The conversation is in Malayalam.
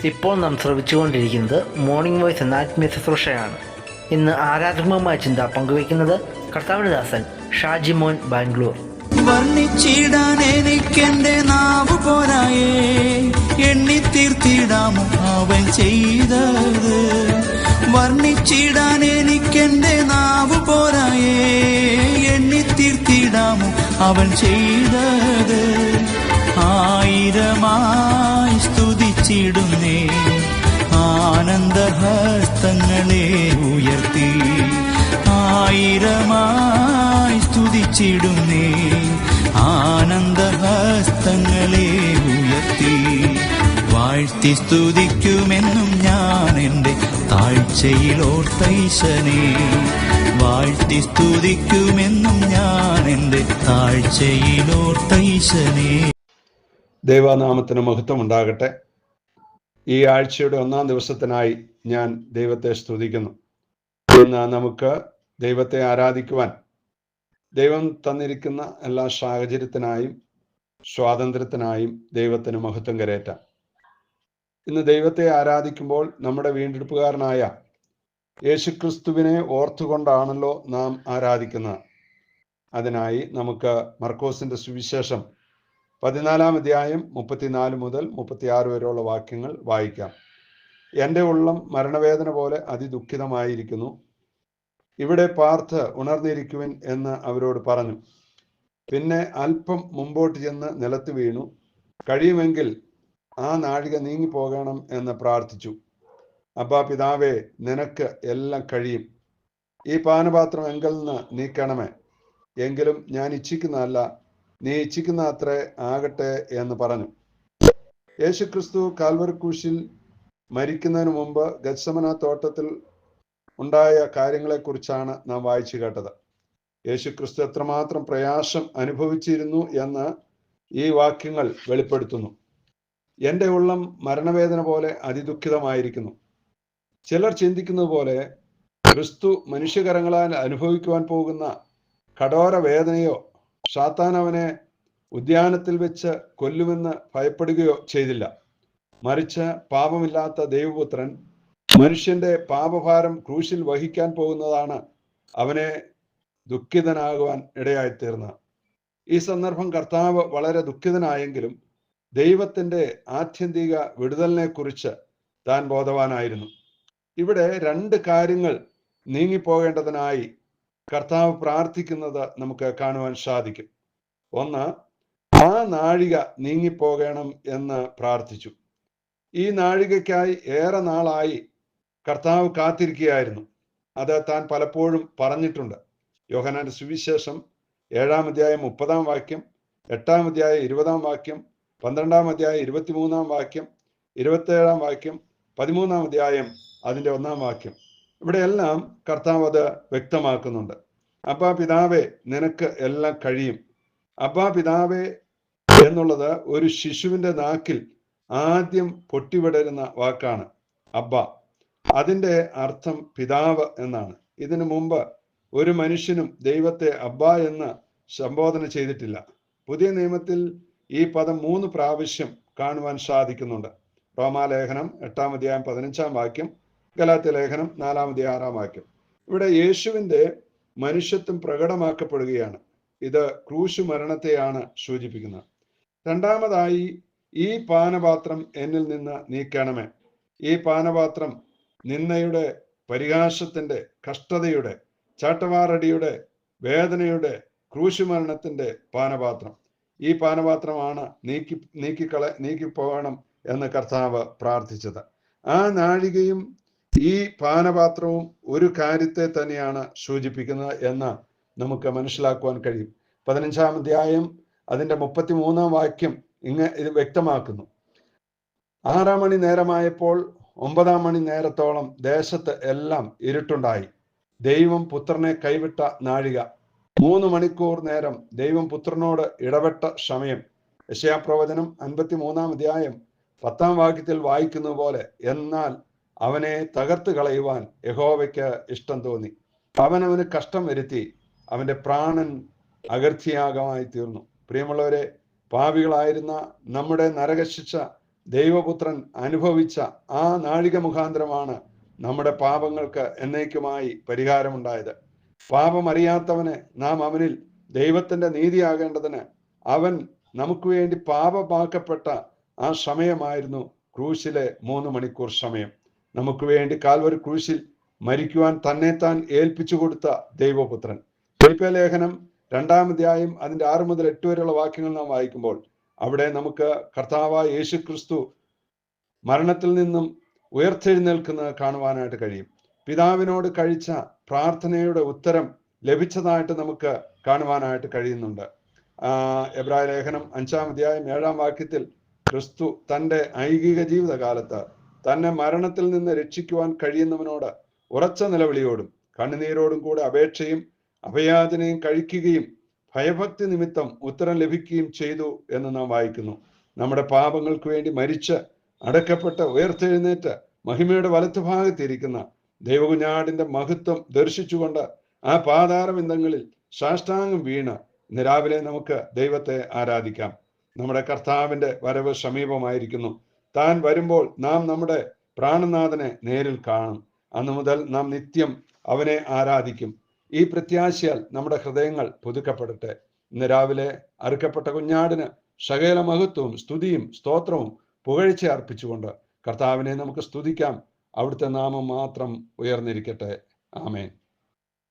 ഇപ്പോൾ നാം ശ്രവിച്ചുകൊണ്ടിരിക്കുന്നത് മോർണിംഗ് വോയ്സ് എന്ന ആത്മീയ ശുശ്രൂഷയാണ്. ഇന്ന് ആരാധകമായ ചിന്ത പങ്കുവയ്ക്കുന്നത് കർത്താവിന്റെ ദാസൻ ഷാജിമോൻ ബാംഗ്ലൂർ. വർണ്ണിച്ചിടാൻ എനിക്കെന്റെ നാവ് പോരായേ, എണ്ണി തീർത്തിടാമോ അവൻ ചെയ്തത്. വർണ്ണിച്ചിടാൻ എനിക്കെന്റെ നാവ് പോരായേ, എണ്ണി തീർത്തിടാമോ അവൻ ചെയ്തത്. ആയിരമായി സ്തുതിച്ചിടുന്നേ, ആനന്ദഹസ്തങ്ങളെ ഉയർത്തി. ആയിരമായി സ്തുതിച്ചിടുന്നേ, ആനന്ദഹസ്തങ്ങളെ ഉയർത്തി. വാഴ്ത്തി സ്തുതിക്കുമെന്നും ഞാൻ എൻ്റെ താഴ്ചയിലോർത്തൈശനെ. വാഴ്ത്തി സ്തുതിക്കുമെന്നും ഞാൻ എൻ്റെ താഴ്ചയിലോർത്തൈശനെ. ദൈവനാമത്തിന് മഹത്വം ഉണ്ടാകട്ടെ. ഈ ആഴ്ചയുടെ 1-ാം ദിവസത്തിനായി ഞാൻ ദൈവത്തെ സ്തുതിക്കുന്നു. ഇന്ന് നമുക്ക് ദൈവത്തെ ആരാധിക്കുവാൻ ദൈവം തന്നിരിക്കുന്ന എല്ലാ സാഹചര്യത്തിനായും സ്വാതന്ത്ര്യത്തിനായും ദൈവത്തിന് മഹത്വം കരേറ്റാം. ഇന്ന് ദൈവത്തെ ആരാധിക്കുമ്പോൾ നമ്മുടെ വീണ്ടെടുപ്പുകാരനായ യേശുക്രിസ്തുവിനെ ഓർത്തുകൊണ്ടാണല്ലോ നാം ആരാധിക്കുന്നത്. അതിനായി നമുക്ക് മർക്കോസിന്റെ സുവിശേഷം 14-ാം അധ്യായം 34 മുതൽ 36 വരെയുള്ള വാക്യങ്ങൾ വായിക്കാം. എൻ്റെ ഉള്ളം മരണവേദന പോലെ അതിദുഃഖിതമായിരിക്കുന്നു, ഇവിടെ പാർത്ത് ഉണർന്നിരിക്കുവിൻ എന്ന് അവരോട് പറഞ്ഞു. പിന്നെ അല്പം മുമ്പോട്ട് ചെന്ന് നിലത്ത് വീണു, കഴിയുമെങ്കിൽ ആ നാഴിക നീങ്ങിപ്പോകണം എന്ന് പ്രാർത്ഥിച്ചു. അബ്ബാ പിതാവേ, നിനക്ക് എല്ലാം കഴിയും, ഈ പാനപാത്രം എങ്കിൽ നിന്ന് നീക്കണമേ, എങ്കിലും ഞാൻ ഇച്ഛിക്കുന്നതല്ല, നീ ഇച്ഛിക്കുന്ന അത്രേ ആകട്ടെ എന്ന് പറഞ്ഞു. യേശുക്രിസ്തു കാൽവരിക്രൂശിൽ മരിക്കുന്നതിന് മുമ്പ് ഗത്സമന തോട്ടത്തിൽ ഉണ്ടായ കാര്യങ്ങളെക്കുറിച്ചാണ് നാം വായിച്ചു കേട്ടത്. യേശുക്രിസ്തു എത്രമാത്രം പ്രയാസം അനുഭവിച്ചിരുന്നു എന്ന് ഈ വാക്യങ്ങൾ വെളിപ്പെടുത്തുന്നു. എൻ്റെ ഉള്ളം മരണവേദന പോലെ അതിദുഃഖിതമായിരിക്കുന്നു. ചിലർ ചിന്തിക്കുന്നത് പോലെ ക്രിസ്തു മനുഷ്യകരങ്ങളാൽ അനുഭവിക്കുവാൻ പോകുന്ന കഠോര വേദനയോ സാത്താൻ അവനെ ഉദ്യാനത്തിൽ വെച്ച് കൊല്ലുമെന്ന് ഭയപ്പെടുകയോ ചെയ്തില്ല. മറിച്ച് പാപമില്ലാത്ത ദൈവപുത്രൻ മനുഷ്യന്റെ പാപഭാരം ക്രൂശിൽ വഹിക്കാൻ പോകുന്നതാണ് അവനെ ദുഃഖിതനാകുവാൻ ഇടയായിത്തീർന്നത്. ഈ സന്ദർഭം കർത്താവ് വളരെ ദുഃഖിതനായെങ്കിലും ദൈവത്തിന്റെ ആത്യന്തിക വിടുതലിനെ കുറിച്ച് താൻ ബോധവാനായിരുന്നു. ഇവിടെ 2 കാര്യങ്ങൾ നീങ്ങിപ്പോകേണ്ടതിനായി കർത്താവ് പ്രാർത്ഥിക്കുന്നത് നമുക്ക് കാണുവാൻ സാധിക്കും. ഒന്ന്, ആ നാഴിക നീങ്ങിപ്പോകണം എന്ന് പ്രാർത്ഥിച്ചു. ഈ നാഴികയ്ക്കായി ഏറെ നാളായി കർത്താവ് കാത്തിരിക്കുകയായിരുന്നു. അത് താൻ പലപ്പോഴും പറഞ്ഞിട്ടുണ്ട്. യോഹന്നാന്റെ സുവിശേഷം 7-ാം അധ്യായം 30-ാം വാക്യം, 8-ാം അധ്യായം 20-ാം വാക്യം, 12-ാം അധ്യായം 23-ാം വാക്യം, 27-ാം വാക്യം, 13-ാം അധ്യായം അതിൻ്റെ 1-ാം വാക്യം. ഇവിടെയെല്ലാം കർത്താവ് അത് വ്യക്തമാക്കുന്നുണ്ട്. അബ്ബാ പിതാവേ, നിനക്ക് എല്ലാം കഴിയും. അബ്ബാ പിതാവേ എന്നുള്ളത് ഒരു ശിശുവിന്റെ നാക്കിൽ ആദ്യം പൊട്ടിവിടരുന്ന വാക്കാണ് അബ്ബ. അതിൻ്റെ അർത്ഥം പിതാവ് എന്നാണ്. ഇതിനു മുമ്പ് ഒരു മനുഷ്യനും ദൈവത്തെ അബ്ബ എന്ന് സംബോധന ചെയ്തിട്ടില്ല. പുതിയ നിയമത്തിൽ ഈ പദം 3 പ്രാവശ്യം കാണുവാൻ സാധിക്കുന്നുണ്ട്. റോമാലേഖനം 8-ാം അധ്യായം 15-ാം വാക്യം, ഗലാത്യ ലേഖനം 4-ാം അധ്യായം 6-ാം വാക്യം. ഇവിടെ യേശുവിന്റെ മനുഷ്യത്വം പ്രകടമാക്കപ്പെടുകയാണ്. ഇത് ക്രൂശ് മരണത്തെയാണ് സൂചിപ്പിക്കുന്നത്. രണ്ടാമതായി, ഈ പാനപാത്രം എന്നിൽ നിന്ന് നീക്കണമേ. ഈ പാനപാത്രം നിന്ദയുടെ, പരിഹാസത്തിന്റെ, കഷ്ടതയുടെ, ചാട്ടവാറടിയുടെ, വേദനയുടെ, ക്രൂശ് മരണത്തിന്റെ പാനപാത്രം. ഈ പാനപാത്രമാണ് നീക്കിപ്പോകണം എന്ന് കർത്താവ് പ്രാർത്ഥിച്ചത്. ആ നാഴികയും ഈ പാനപാത്രവും ഒരു കാര്യത്തെ തന്നെയാണ് സൂചിപ്പിക്കുന്നത് എന്ന് നമുക്ക് മനസ്സിലാക്കുവാൻ കഴിയും. 15-ാം അധ്യായം അതിൻ്റെ 33-ാം വാക്യം ഇത് വ്യക്തമാക്കുന്നു. 6 മണി നേരമായപ്പോൾ 9 മണി നേരത്തോളം ദേശത്ത് എല്ലാം ഇരുട്ടുണ്ടായി. ദൈവം പുത്രനെ കൈവിട്ട നാഴിക. 3 മണിക്കൂർ നേരം ദൈവം പുത്രനോട് ഇടപെട്ട സമയം. യെശയ്യാപ്രവചനം 53-ാം അധ്യായം 10-ാം വാക്യത്തിൽ വായിക്കുന്ന പോലെ, എന്നാൽ അവനെ തകർത്ത് കളയുവാൻ യഹോവയ്ക്ക് ഇഷ്ടം തോന്നി, അവനവന് കഷ്ടം വരുത്തി, അവന്റെ പ്രാണൻ അകർത്തിയാഗമായി തീർന്നു. പ്രിയമുള്ളവരെ, പാപികളായിരുന്ന നമ്മുടെ നരകശിക്ഷ ദൈവപുത്രൻ അനുഭവിച്ച ആ നാഴിക മുഖാന്തരമാണ് നമ്മുടെ പാപങ്ങൾക്ക് എന്നേക്കുമായി പരിഹാരമുണ്ടായത്. പാപം അറിയാത്തവനെ നാം അവനിൽ ദൈവത്തിന്റെ നീതിയാകേണ്ടതിന് അവൻ നമുക്ക് വേണ്ടി പാപമാക്കപ്പെട്ട ആ സമയമായിരുന്നു ക്രൂശിലെ 3 മണിക്കൂർ സമയം. നമുക്ക് വേണ്ടി കാൽവരി ക്രൂശിൽ മരിക്കുവാൻ തന്നെത്താൻ ഏൽപ്പിച്ചു കൊടുത്ത ദൈവപുത്രൻ. ഫിലിപ്പിയ ലേഖനം 2-ാം അധ്യായം അതിന്റെ 6 മുതൽ 8 വരെയുള്ള വാക്യങ്ങൾ നാം വായിക്കുമ്പോൾ അവിടെ നമുക്ക് കർത്താവായ യേശു ക്രിസ്തു മരണത്തിൽ നിന്നും ഉയർത്തെഴുന്നേൽക്കുന്നത് കാണുവാനായിട്ട് കഴിയും. പിതാവിനോട് കഴിച്ച പ്രാർത്ഥനയുടെ ഉത്തരം ലഭിച്ചതായിട്ട് നമുക്ക് കാണുവാനായിട്ട് കഴിയുന്നുണ്ട്. എബ്രായ ലേഖനം 5-ാം അധ്യായം 7-ാം വാക്യത്തിൽ ക്രിസ്തു തൻ്റെ ഐഹിക ജീവിതകാലത്ത് തന്നെ മരണത്തിൽ നിന്ന് രക്ഷിക്കുവാൻ കഴിയുന്നവനോട് ഉറച്ച നിലവിളിയോടും കണ്ണുനീരോടും കൂടെ അപേക്ഷയും അഭയാചനയും കഴിക്കുകയും ഭയഭക്തി നിമിത്തം ഉത്തരം ലഭിക്കുകയും ചെയ്തു എന്ന് നാം വായിക്കുന്നു. നമ്മുടെ പാപങ്ങൾക്ക് വേണ്ടി മരിച്ച് അടക്കപ്പെട്ട് ഉയർത്തെഴുന്നേറ്റ് മഹിമയുടെ വലത്തുഭാഗത്തിരിക്കുന്ന ദൈവകുഞ്ഞാടിന്റെ മഹത്വം ദർശിച്ചുകൊണ്ട് ആ പാതാരബിന്ദങ്ങളിൽ സാഷ്ടാംഗം വീണ് ഇന്ന് രാവിലെ നമുക്ക് ദൈവത്തെ ആരാധിക്കാം. നമ്മുടെ കർത്താവിന്റെ വരവ് സമീപമായിരിക്കുന്നു. താൻ വരുമ്പോൾ നാം നമ്മുടെ പ്രാണനാഥനെ നേരിൽ കാണും. അന്നു മുതൽ നാം നിത്യം അവനെ ആരാധിക്കും. ഈ പ്രത്യാശയാൽ നമ്മുടെ ഹൃദയങ്ങൾ പുതുക്കപ്പെടട്ടെ. ഇന്ന് രാവിലെ അറുക്കപ്പെട്ട കുഞ്ഞാടിന് സകല മഹത്വവും സ്തുതിയും സ്തോത്രവും പുകഴ്ച അർപ്പിച്ചുകൊണ്ട് കർത്താവിനെ നമുക്ക് സ്തുതിക്കാം. അവിടുത്തെ നാമം മാത്രം ഉയർന്നിരിക്കട്ടെ. ആമേൻ.